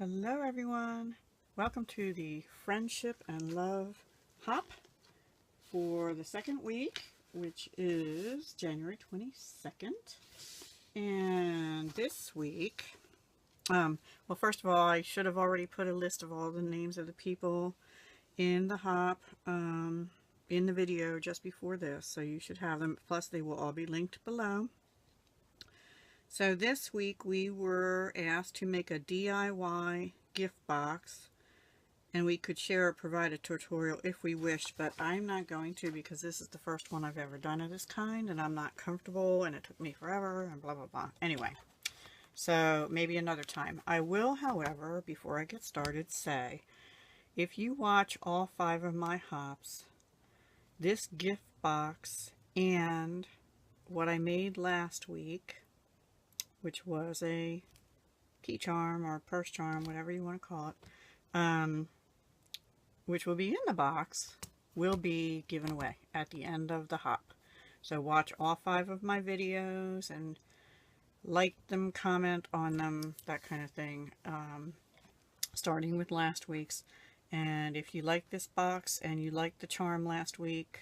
Hello everyone, welcome to the Friendship and Love Hop for the second week, which is January 22nd. And this week, well, first of all, I should have already put a list of all the names of the people in the hop in the video just before this, so you should have them, plus they will all be linked below. So this week we were asked to make a DIY gift box, and we could share or provide a tutorial if we wished, but I'm not going to because this is the first one I've ever done of this kind and I'm not comfortable and it took me forever and blah blah blah. Anyway, so maybe another time. I will, however, before I get started, say if you watch all 5 of my hops, this gift box and what I made last week, which was a key charm or purse charm, whatever you want to call it, which will be in the box, will be given away at the end of the hop. So watch all 5 of my videos and like them, comment on them, that kind of thing, starting with last week's. And if you like this box and you liked the charm last week,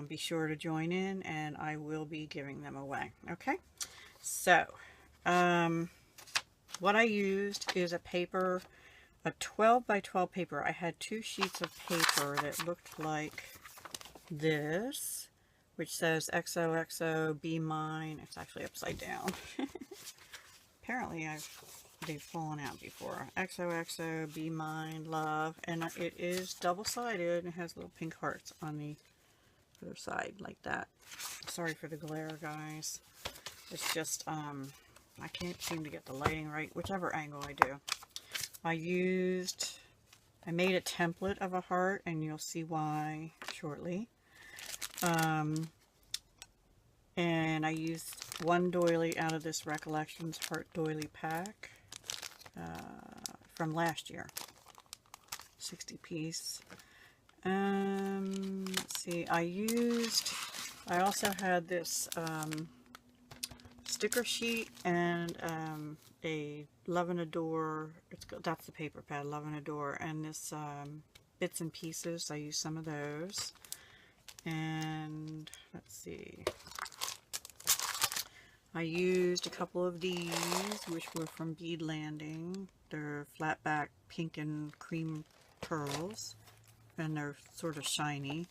be sure to join in and I will be giving them away. Okay? So, what I used is a paper, a 12 by 12 paper. I had 2 sheets of paper that looked like this, which says XOXO, be mine. It's actually upside down. Apparently they've fallen out before. XOXO, be mine, love. And it is double-sided and has little pink hearts on the other side like that. Sorry for the glare, guys. It's just, I can't seem to get the lighting right, whichever angle I do. I made a template of a heart, and you'll see why shortly. And I used one doily out of this Recollections Heart Doily pack from last year. 60 piece. Let's see, I also had this, sticker sheet and a Love and Adore, that's the paper pad, Love and Adore, and this bits and pieces. I used some of those. And let's see, I used a couple of these, which were from Bead Landing. They're flat back pink and cream pearls, and they're sort of shiny.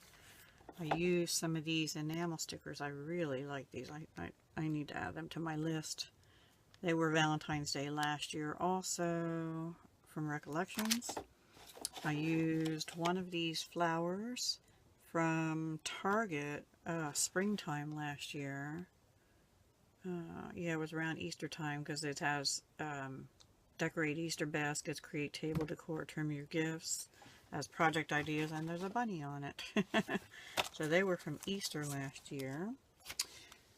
I used some of these enamel stickers. I really like these. I need to add them to my list. They were Valentine's Day last year also, from Recollections. I used one of these flowers from Target springtime last year. Yeah, it was around Easter time because it has decorate Easter baskets, create table decor, trim your gifts as project ideas, and there's a bunny on it. So they were from Easter last year.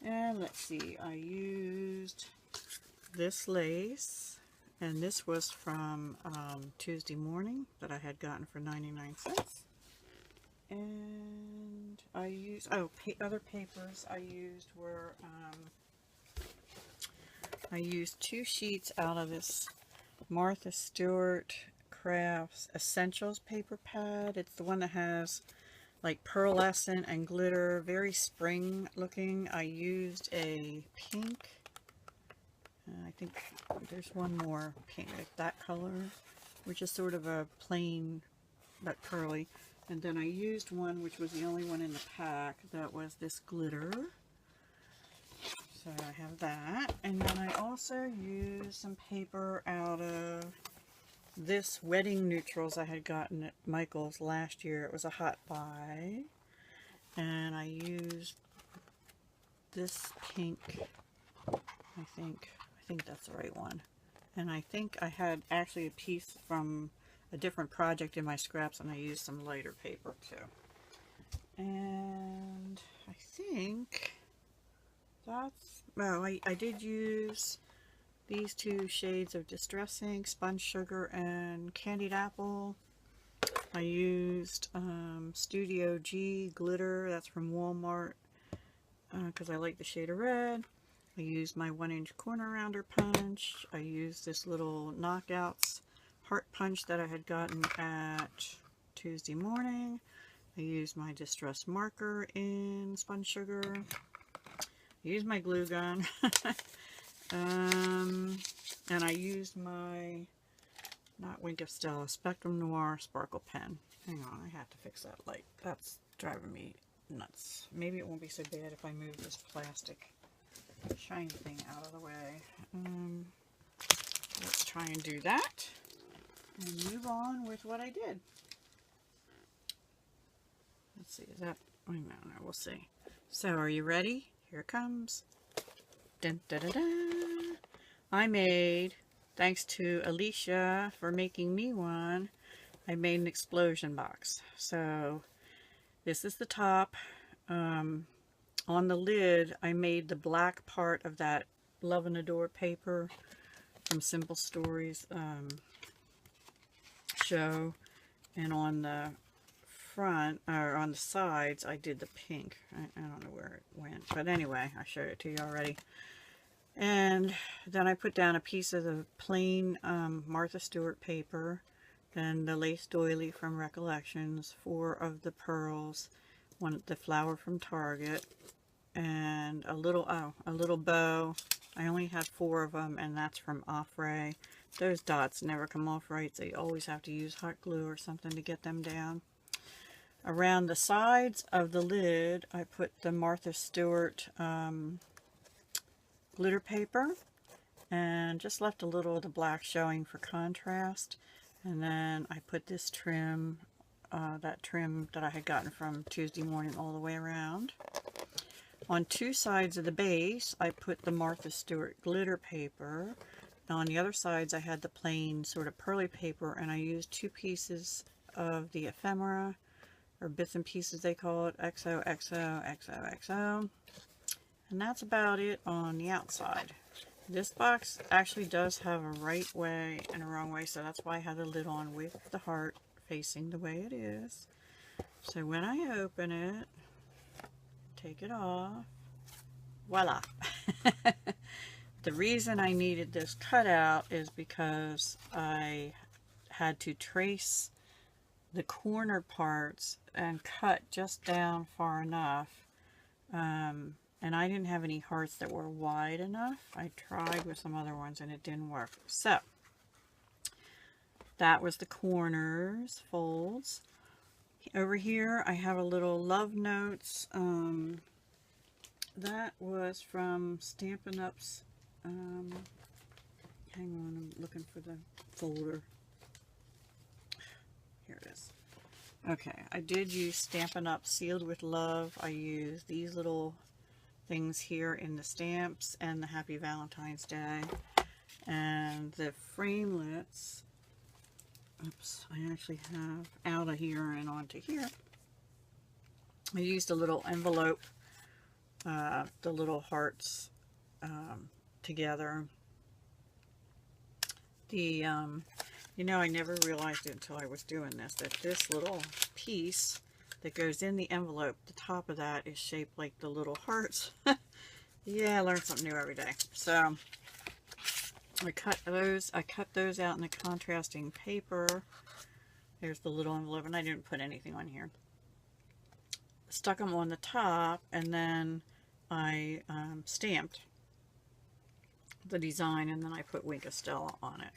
And let's see, I used this lace, and this was from Tuesday Morning that I had gotten for 99 cents. And I used, other papers I used were, I used 2 sheets out of this Martha Stewart Crafts Essentials paper pad. It's the one that has like pearlescent and glitter, very spring looking. I used a pink, I think there's one more pink, like that color, which is sort of a plain but pearly. And then I used one, which was the only one in the pack, that was this glitter. So I have that. And then I also used some paper out of this Wedding Neutrals I had gotten at Michael's last year. It was a hot buy. And I used this pink, I think that's the right one. And I think I had actually a piece from a different project in my scraps, and I used some lighter paper too. And I think that's, well, I did use these 2 shades of Distress Ink, Sponge Sugar and Candied Apple. I used Studio G glitter, that's from Walmart, because I like the shade of red. I used my 1-inch corner rounder punch. I used this little Knockouts heart punch that I had gotten at Tuesday morning. I used my distress marker in spun sugar. I used my glue gun. And I used my, not Wink of Stella, Spectrum Noir sparkle pen. Hang on, I have to fix that light. That's driving me nuts. Maybe it won't be so bad if I move this plastic shiny thing out of the way. Let's try and do that and move on with what I did. Let's see, is that, oh, no, we'll see. So, are you ready? Here it comes. Dun, da, da, da. I made, thanks to Alicia for making me one, I made an explosion box. So, this is the top. On the lid, I made the black part of that Love and Adore paper from Simple Stories show. And on the front, or on the sides, I did the pink. I don't know where it went. But anyway, I showed it to you already. And then I put down a piece of the plain Martha Stewart paper. Then the lace doily from Recollections, 4 of the pearls, the flower from Target, and a little bow. I only have 4 of them, and that's from Offray. Those dots never come off right, so you always have to use hot glue or something to get them down. Around the sides of the lid, I put the Martha Stewart glitter paper, and just left a little of the black showing for contrast. And then I put this trim, that trim that I had gotten from Tuesday morning, all the way around. On 2 sides of the base, I put the Martha Stewart glitter paper. And on the other sides, I had the plain sort of pearly paper, and I used 2 pieces of the ephemera, or bits and pieces they call it, XOXO. And that's about it on the outside. This box actually does have a right way and a wrong way, so that's why I have the lid on with the heart facing the way it is. So when I open it, take it off, voila. The reason I needed this cutout is because I had to trace the corner parts and cut just down far enough. And I didn't have any hearts that were wide enough. I tried with some other ones and it didn't work. So, that was the corners, folds. Over here I have a little love notes. That was from Stampin' Up's, hang on, I'm looking for the folder. Here it is. Okay, I did use Stampin' Up Sealed with Love. I used these little things here in the stamps and the Happy Valentine's Day. And the framelets, oops, I actually have out of here and onto here. I used a little envelope, the little hearts together. The, you know, I never realized it until I was doing this, that this little piece that goes in the envelope, the top of that is shaped like the little hearts. Yeah, I learn something new every day. So I cut those out in the contrasting paper. There's the little envelope, and I didn't put anything on here. Stuck them on the top, and then I stamped the design, and then I put Wink of Stella on it.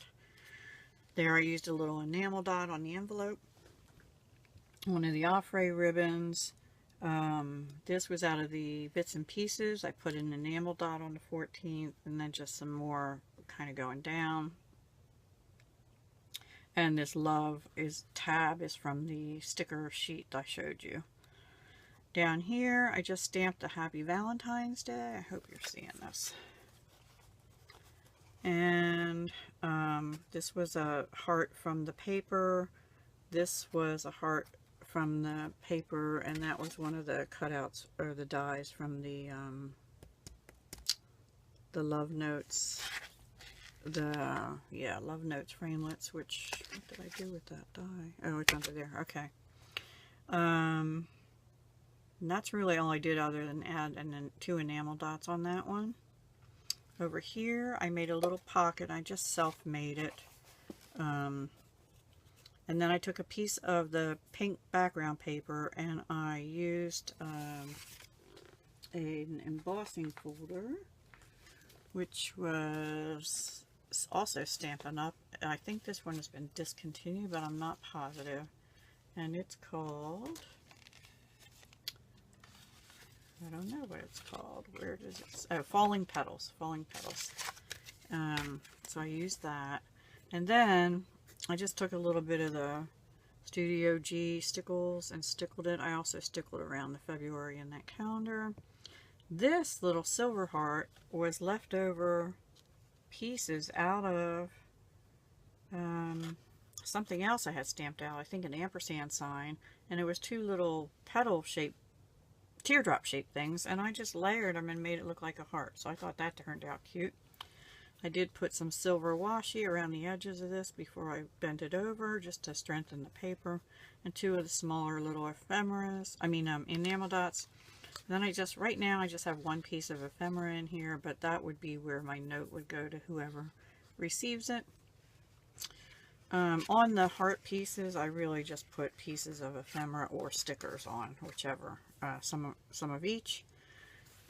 There I used a little enamel dot on the envelope. One of the Offray ribbons. This was out of the bits and pieces. I put an enamel dot on the 14th, and then just some more kind of going down. And this love tab is from the sticker sheet I showed you. Down here, I just stamped a Happy Valentine's Day. I hope you're seeing this. And this was a heart from the paper. This was a heart from the paper, and that was one of the cutouts or the dies from the Love Notes. Love Notes framelets. Which, what did I do with that die? Oh, it's under there. Okay. And that's really all I did, other than add 2 enamel dots on that one. Over here I made a little pocket. I just self-made it. And then I took a piece of the pink background paper and I used an embossing folder, which was also Stampin' Up. I think this one has been discontinued, but I'm not positive. And it's called, I don't know what it's called. Where does it? Oh, Falling Petals. Falling Petals. So I used that. And then I just took a little bit of the Studio G stickles and stickled it. I also stickled around the February in that calendar. This little silver heart was leftover pieces out of something else I had stamped out. I think an ampersand sign. And it was two little petal shaped, teardrop shaped things. And I just layered them and made it look like a heart. So I thought that turned out cute. I did put some silver washi around the edges of this before I bent it over, just to strengthen the paper, and two of the smaller little ephemeras, enamel dots. And then right now I just have one piece of ephemera in here, but that would be where my note would go to whoever receives it. On the heart pieces, I really just put pieces of ephemera or stickers on, whichever, some of each.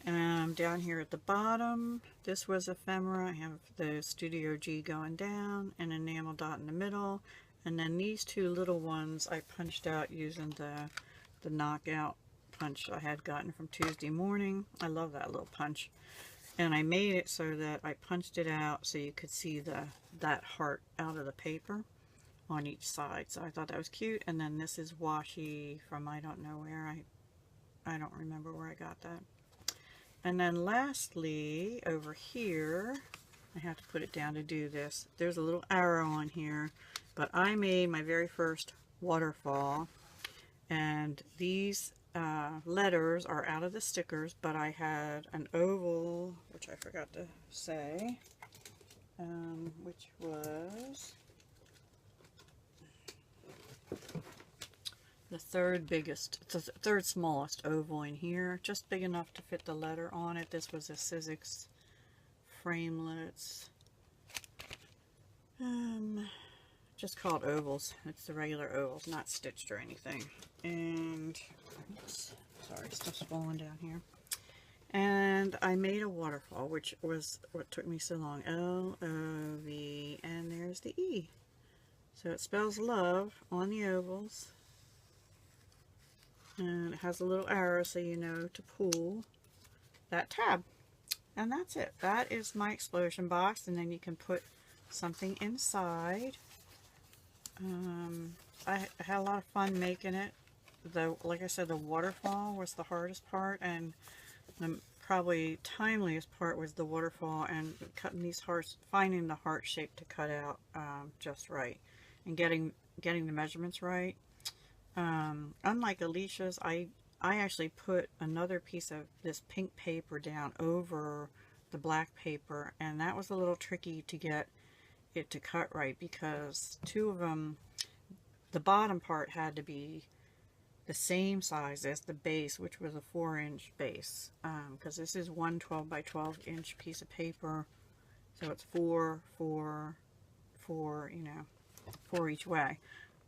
Down here at the bottom, this was ephemera. I have the Studio G going down, an enamel dot in the middle, and then these two little ones I punched out using the knockout punch I had gotten from Tuesday morning. I love that little punch. And I made it so that I punched it out so you could see that heart out of the paper on each side. So I thought that was cute. And then this is washi from I don't know where. I don't remember where I got that. And then lastly, over here, I have to put it down to do this. There's a little arrow on here, but I made my very first waterfall. And these letters are out of the stickers, but I had an oval, which I forgot to say, which was the third smallest oval in here, just big enough to fit the letter on it. This was a Sizzix framelits, just called ovals. It's the regular ovals, not stitched or anything. And oops, sorry, stuff's falling down here. And I made a waterfall, which was what took me so long. L-O-V, and there's the E. So it spells love on the ovals. And it has a little arrow so you know to pull that tab. And that's it. That is my explosion box. And then you can put something inside. I had a lot of fun making it. Like I said, the waterfall was the hardest part. And the probably timeliest part was the waterfall and cutting these hearts, finding the heart shape to cut out just right. And getting the measurements right. Unlike Alicia's, I actually put another piece of this pink paper down over the black paper, and that was a little tricky to get it to cut right because two of them, the bottom part had to be the same size as the base, which was a 4-inch base, because this is one 12 by 12 inch piece of paper, so it's 4, 4, 4, you know, 4 each way.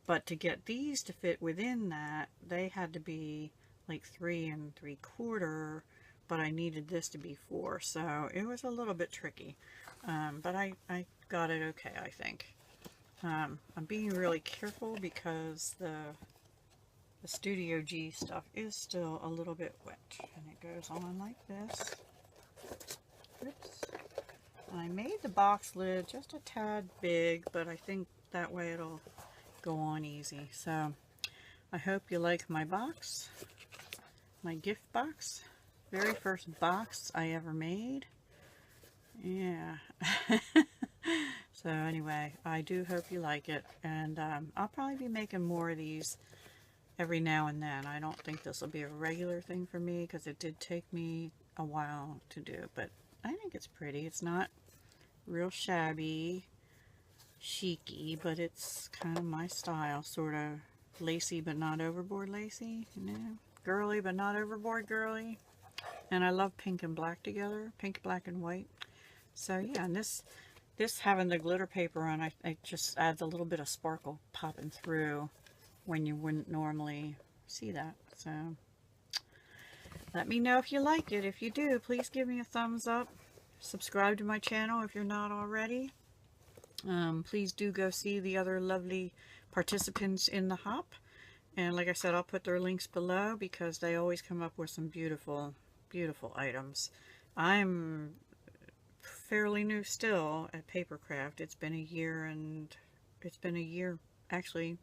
But to get these to fit within that, they had to be like 3 3/4, but I needed this to be 4, so it was a little bit tricky. But I got it okay, I think. I'm being really careful because the Studio G stuff is still a little bit wet, and it goes on like this. Oops. I made the box lid just a tad big, but I think that way it'll go on easy. So I hope you like my box, my gift box, very first box I ever made. Yeah. So anyway, I do hope you like it, and I'll probably be making more of these every now and then. I don't think this will be a regular thing for me because it did take me a while to do, but I think it's pretty. It's not real shabby, chic-y, but it's kind of my style, sort of lacy but not overboard lacy, you know, girly but not overboard girly. And I love pink and black together, pink, black, and white. So yeah, and this having the glitter paper on, I just adds a little bit of sparkle popping through when you wouldn't normally see that. So let me know if you like it. If you do, please give me a thumbs up. Subscribe to my channel if you're not already. Please do go see the other lovely participants in the hop. And like I said, I'll put their links below because they always come up with some beautiful, beautiful items. I'm fairly new still at papercraft. It's been a year, and it's been a year actually.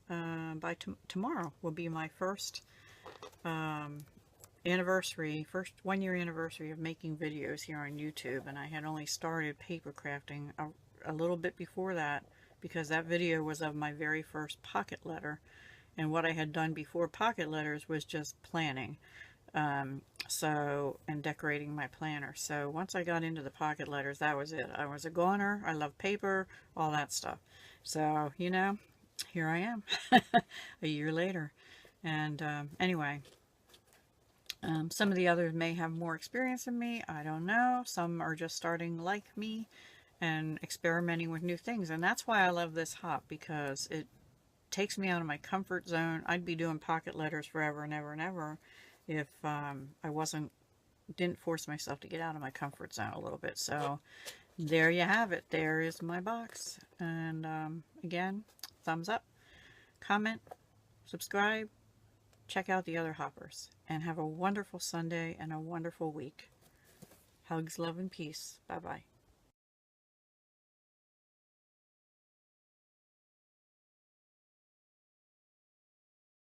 By tomorrow will be my first anniversary, first 1 year anniversary of making videos here on YouTube, and I had only started paper crafting a little bit before that, because that video was of my very first pocket letter, and what I had done before pocket letters was just planning, and decorating my planner. So once I got into the pocket letters, that was it. I was a goner. I love paper, all that stuff. So, you know, here I am a year later. And anyway, some of the others may have more experience than me. I don't know. Some are just starting like me and experimenting with new things. And that's why I love this hop, because it takes me out of my comfort zone. I'd be doing pocket letters forever and ever and ever if I didn't force myself to get out of my comfort zone a little bit. So there you have it. There is my box. And again, thumbs up, comment, subscribe, check out the other hoppers, and have a wonderful Sunday and a wonderful week. Hugs, love, and peace. Bye-bye.